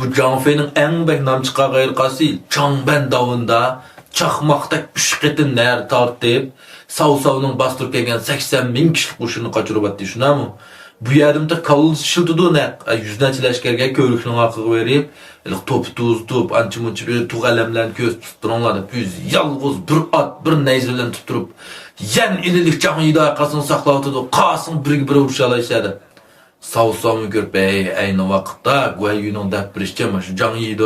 Bu Zhang Fei'nin en bek nam çıkan gayrıkası Changban davında çakmakta 3 qetin nər tartib Sav-Sav'nın bastırıp kelgen 80 bin kişilik qoşunu kaçırıp attı, şuna mı? Bu yerimde kalıl şıltıdı ne? Yüzden leşkerge körükünün hakkı verip top tuz, ançı munçı bir tuğ elemlen göz tutturanlardı. Biz yalğız bir at, bir neyzelen tutturup yen ililik canı yedi arkasını saklatıdı. Kasın bir vuruşalayışadı. Sav-Sav'ı görüp aynı vakitte Guayu'nun da bir işçeme şu canı yedi.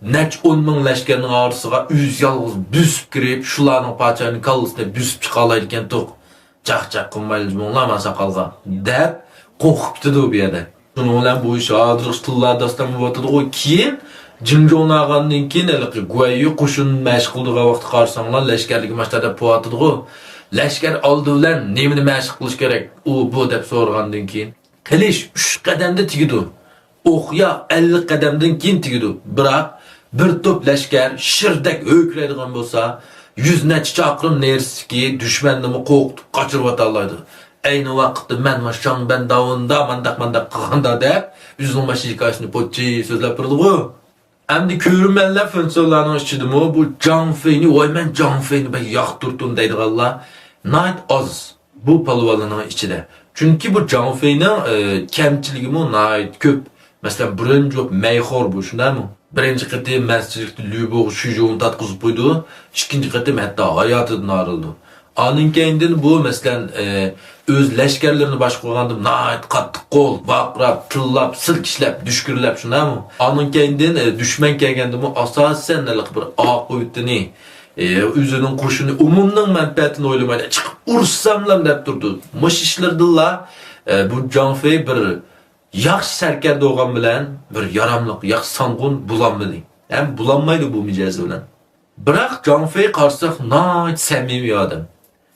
Neç 10 min leşkerinin ağrısıga üz yalğız büsüp girip şularının paçayını kalısına büsüp çıkalayırken toq. Çaq qılmayız monlama sakalga dep qo'rqib tutdi bu yerda. Şunun bilan bu ish hozir tillarda dastam bo'tadi. O keyin Jinjonlagandan keyin Guayu qo'shin mashq qildigan vaqt qarasanglar lashkarlik mashtada bo'tadi. Lashkar oldi bilan nimani mashq qilish kerak? U bu deb so'ragandan keyin qilish 3 qadamda tegidi. O'qya 50 qadamdan keyin tegidi. Biroq bir top lashkar shirdak o'kraydigan bo'lsa 100 neçə çaqırım nerski düşmənimi qoqtup qaçırıb atarlardı. Aynı vaxtda mən maşan ben davında mandaq qılğanda deb üzülmə hekayəsini potçi sözləb durdu. Əmdi görünmənlər funksiyonlarının içidimi bu Zhang Fei'ni, oy mən Zhang Fei'ni bək yaxdırdım deydi Allah. Nayt az bu palvalının içində. Çünki bu Zhang Fei'nin kəmçiligi mi nayt köp. Məsələn, birinci meyxor bu, şunday mı? Birinci qetim məscidlikdə Lübog Şuju'nu tatqızıb buydu. İkinci qetim hətta hayatıdan ayrıldı. Anın keyindən bu, məsələn, öz leşkerlerini baş qoygandım. Nayt qattiq qol, vaqrab, tillab, silkişləb, düşkürləb, şunday mı? Anın keyindən düşmən kelgəndə bu asasen bir aq uyutdini, özünün qoşunu, umumның mənfəətini oylamayla çıxıb ursamlam deb durdu. Mış işlərdiler, bu Zhang Fei bir yaxşı sərkərdə olğan bilən bir yaramlıq, yaxşı sanğun bulanmadı. Hem bulanmaydı bu micazı bilen. Bırak Zhang Fei qarsaq nayt səmimi adam.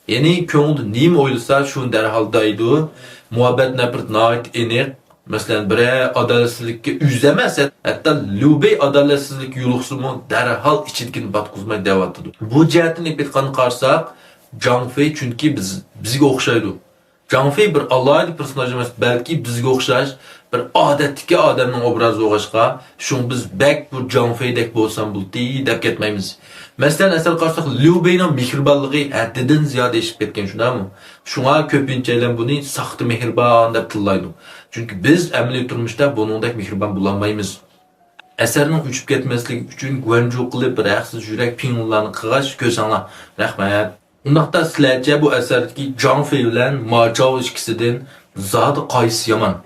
Yani köngüldə neyim oylasa şunu dərhaldaydı. Muhabbet nəpir nayt enik. Mesela bire adaletsizlikке üzəməsə, hatta Lubey adaletsizlik yuluqsumu dərhal içidikini batqızmay devatıdı. Bu cəhətini etqanı qarsaq Zhang Fei çünki bizge oxşaydı. Zhang Fei bir alaylı personaj emas, belki bizge oxşaş bir adetdeki adamın obrazı oğaşqa, şun biz bək bu Zhang Fei'dek bolsan buldi dep ketmeymiz. Mesela əsəl qarsaq Liu Bei'nin mehribanlığı həddidən ziyadə eşib ketken şuna mı? Şuna köpünçəylə bunu saxtı mehriban dep tıllaydı. Çünki biz əmli turmuşda bunundek mehriban bulanmayımız. Əsərinin uçup ketmeslik üçün güvencu qılıb bir əxsiz yürək pinullarını qıqaş kösanlar. Rəhmət. Undaqda sizlərcə bu əsərdəki Zhang Fei bilan Ma Chao ikisidən zadı qaysı yaman.